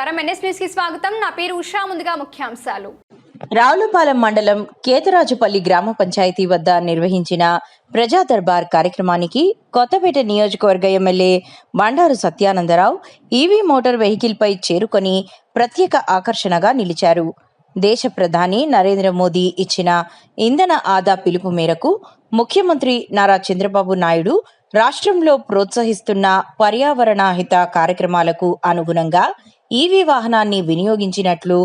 నమస్కారం NS news కి స్వాగతం. నా పేరు ఉషా. ముందుగా ముఖ్యాంశాలు. రావులపాలెం మండలం కేతరాజుపల్లి గ్రామ పంచాయతీ వద్ద నిర్వహించిన ప్రజా దర్బార్ కార్యక్రమానికి కొత్తపేట నియోజకవర్గ MLA Bandaru Satyanandarao EV motor vehicle పై చేరుకొని ప్రత్యేక ఆకర్షణగా నిలిచారు. దేశ ప్రధాని నరేంద్ర మోదీ ఇచ్చిన ఇంధన ఆదా పిలుపు మేరకు ముఖ్యమంత్రి నారా చంద్రబాబు నాయుడు రాష్ట్రంలో ప్రోత్సహిస్తున్న పర్యావరణహిత కార్యక్రమాలకు అనుగుణంగా ఈవీ వాహనాన్ని వినియోగించినట్లు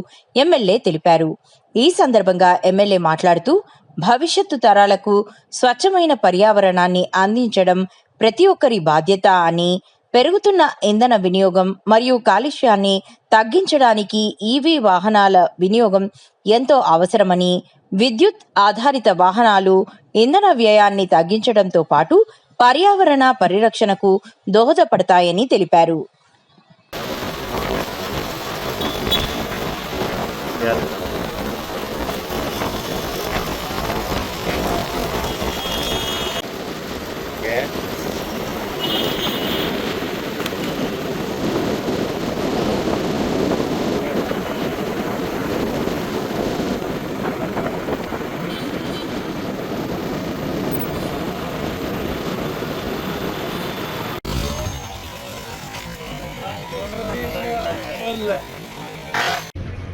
ఎమ్మెల్యే తెలిపారు. ఈ సందర్భంగా ఎమ్మెల్యే మాట్లాడుతూ భవిష్యత్తు తరాలకు స్వచ్ఛమైన పర్యావరణాన్ని అందించడం ప్రతి ఒక్కరి బాధ్యత అని, పెరుగుతున్న ఇంధన వినియోగం మరియు కాలుష్యాన్ని తగ్గించడానికి ఈవీ వాహనాల వినియోగం ఎంతో అవసరమని, విద్యుత్ ఆధారిత వాహనాలు ఇంధన వ్యయాన్ని తగ్గించడంతో పాటు పర్యావరణ పరిరక్షణకు దోహదపడతాయని తెలిపారు.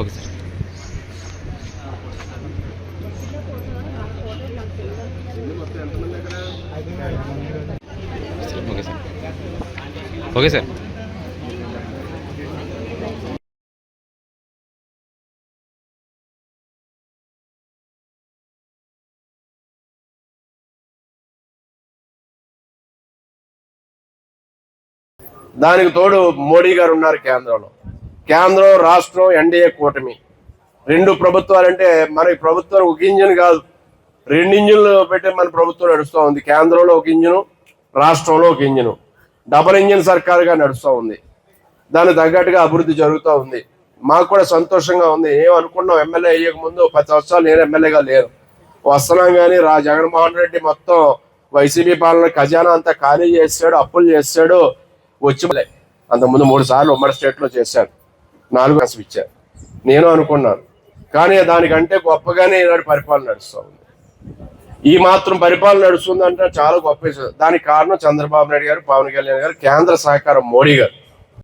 Okay sir. Okay sir. Okay sir. దానికి తోడు మోడీ గారు ఉన్నారు కేంద్రంలో. కేంద్రం, రాష్ట్రం, ఎన్డీఏ కూటమి రెండు ప్రభుత్వాలంటే మనకి ప్రభుత్వం ఒక ఇంజిన్ కాదు, రెండు ఇంజిన్లు పెట్టి మన ప్రభుత్వం నడుస్తూ ఉంది. కేంద్రంలో ఒక ఇంజిను, రాష్ట్రంలో ఒక ఇంజిను, డబుల్ ఇంజిన్ సర్కారుగా నడుస్తూ ఉంది. దానికి తగ్గట్టుగా అభివృద్ధి జరుగుతూ ఉంది. మాకు కూడా సంతోషంగా ఉంది. ఏమనుకున్నాం, ఎమ్మెల్యే అయ్యక ముందు 10 సంవత్సరాలు నేను ఎమ్మెల్యేగా లేను, వస్తున్నాం. కానీ జగన్మోహన్ రెడ్డి మొత్తం వైసీపీ పాలన ఖజానా అంతా ఖాళీ చేశాడు, అప్పులు చేశాడు. వచ్చి అంతకుముందు 3 సార్లు ఉమ్మడి స్టేట్లో చేశాడు, 4 అసలు ఇచ్చారు. నేను అనుకున్నాను, కానీ దానికంటే గొప్పగానే ఈనాడు పరిపాలన నడుస్తూ ఉంది. ఈ మాత్రం పరిపాలన నడుస్తుందంటే చాలా గొప్ప. దానికి కారణం చంద్రబాబు నాయుడు గారు, పవన్ కళ్యాణ్ గారు, కేంద్ర సహకారం మోడీ గారు.